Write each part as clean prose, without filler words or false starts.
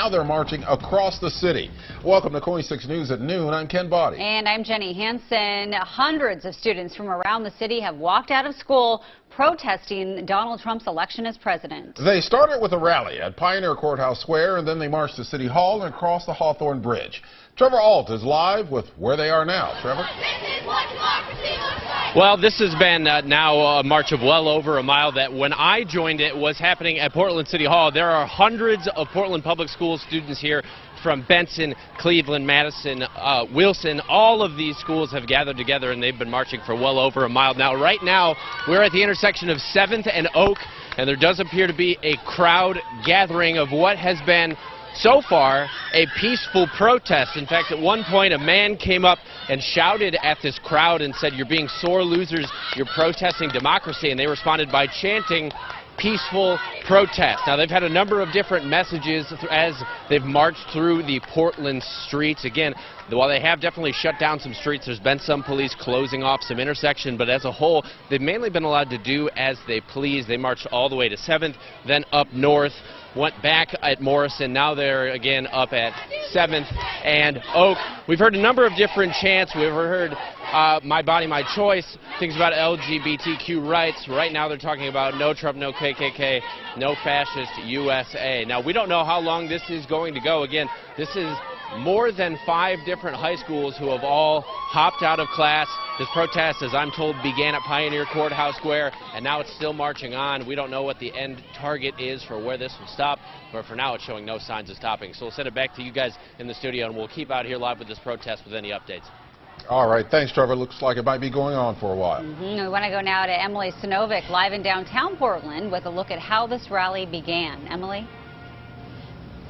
now they're marching across the city. Welcome to KOIN 6 News at noon. I'm Ken Body. And I'm Jenny Hansen. Hundreds of students from around the city have walked out of school protesting Donald Trump's election as president. They started with a rally at Pioneer Courthouse Square, and then they marched to City Hall and across the Hawthorne Bridge. Trevor Alt is live with where they are now. Trevor? Well, this has been now a march of well over a mile that when I joined it was happening at Portland City Hall. There are hundreds of Portland Public School students here from Benson, Cleveland, Madison, Wilson. All of these schools have gathered together and they've been marching for well over a mile. Now, right now, we're at the intersection of 7th and Oak, and there does appear to be a crowd gathering of what has been so far a peaceful protest. In fact, at one point a man came up and shouted at this crowd and said, "You're being sore losers, you're protesting democracy," and they responded by chanting peaceful protest. Now, they've had a number of different messages as they've marched through the Portland streets. Again, while they have definitely shut down some streets, there's been some police closing off some intersections, but as a whole, they've mainly been allowed to do as they please. They marched all the way to 7th, then up north, went back at Morrison. Now they're again up at 7th and Oak. We've heard a number of different chants. We've heard my body, my choice, things about LGBTQ rights. Right now they're talking about no Trump, no KKK, no fascist USA. Now, we don't know how long this is going to go. Again, this is more than 5 different high schools who have all hopped out of class. This protest, as I'm told, began at Pioneer Courthouse Square, and now it's still marching on. We don't know what the end target is for where this will stop, but for now it's showing no signs of stopping. So we'll send it back to you guys in the studio, and we'll keep out here live with this protest with any updates. All right. Thanks, Trevor. Looks like it might be going on for a while. We want to go now to Emily Sinovic live in downtown Portland with a look at how this rally began. Emily?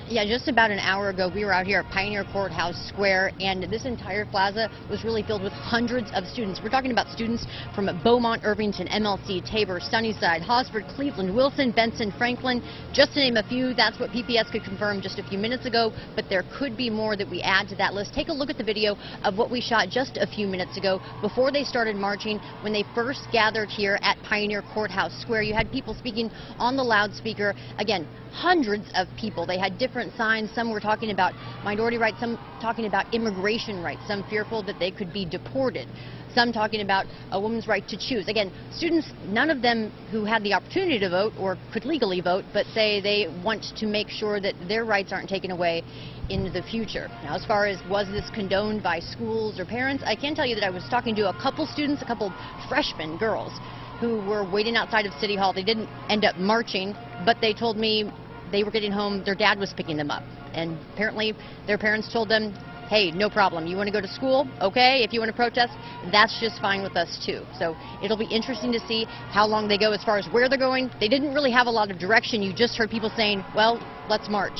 Yeah, just about an hour ago, we were out here at Pioneer Courthouse Square, and this entire plaza was really filled with hundreds of students. We're talking about students from Beaumont, Irvington, MLC, Tabor, Sunnyside, Hosford, Cleveland, Wilson, Benson, Franklin, just to name a few. That's what PPS could confirm just a few minutes ago, but there could be more that we add to that list. Take a look at the video of what we shot just a few minutes ago before they started marching. When they first gathered here at Pioneer Courthouse Square, you had people speaking on the loudspeaker. Again, hundreds of people. They had different signs. Some were talking about minority rights, some talking about immigration rights, some fearful that they could be deported, some talking about a woman's right to choose. Again, students, none of them who had the opportunity to vote or could legally vote, but say they want to make sure that their rights aren't taken away in the future. Now, as far as was this condoned by schools or parents, I can tell you that I was talking to a couple students, a couple freshman girls, who were waiting outside of City Hall. They didn't end up marching, but they told me they were getting home, their dad was picking them up. And apparently their parents told them, hey, no problem. You want to go to school? Okay. If you want to protest, that's just fine with us too. So it'll be interesting to see how long they go as far as where they're going. They didn't really have a lot of direction. You just heard people saying, well, let's march.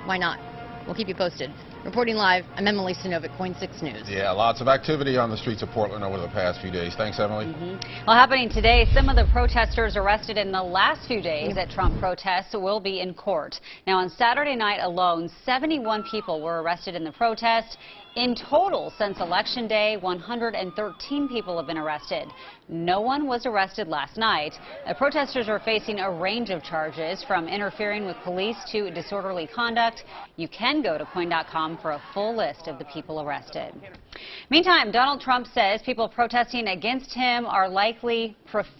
Why not? We'll keep you posted. Reporting live, I'm Emily Sinovic, KOIN 6 News. Yeah, lots of activity on the streets of Portland over the past few days. Thanks, Emily. Well, happening today, some of the protesters arrested in the last few days at Trump protests will be in court. Now, on Saturday night alone, 71 people were arrested in the protest. In total, since Election Day, 113 people have been arrested. No one was arrested last night. The protesters are facing a range of charges, from interfering with police to disorderly conduct. You can go to KOIN.com for a full list of the people arrested. Meantime, Donald Trump says people protesting against him are likely professional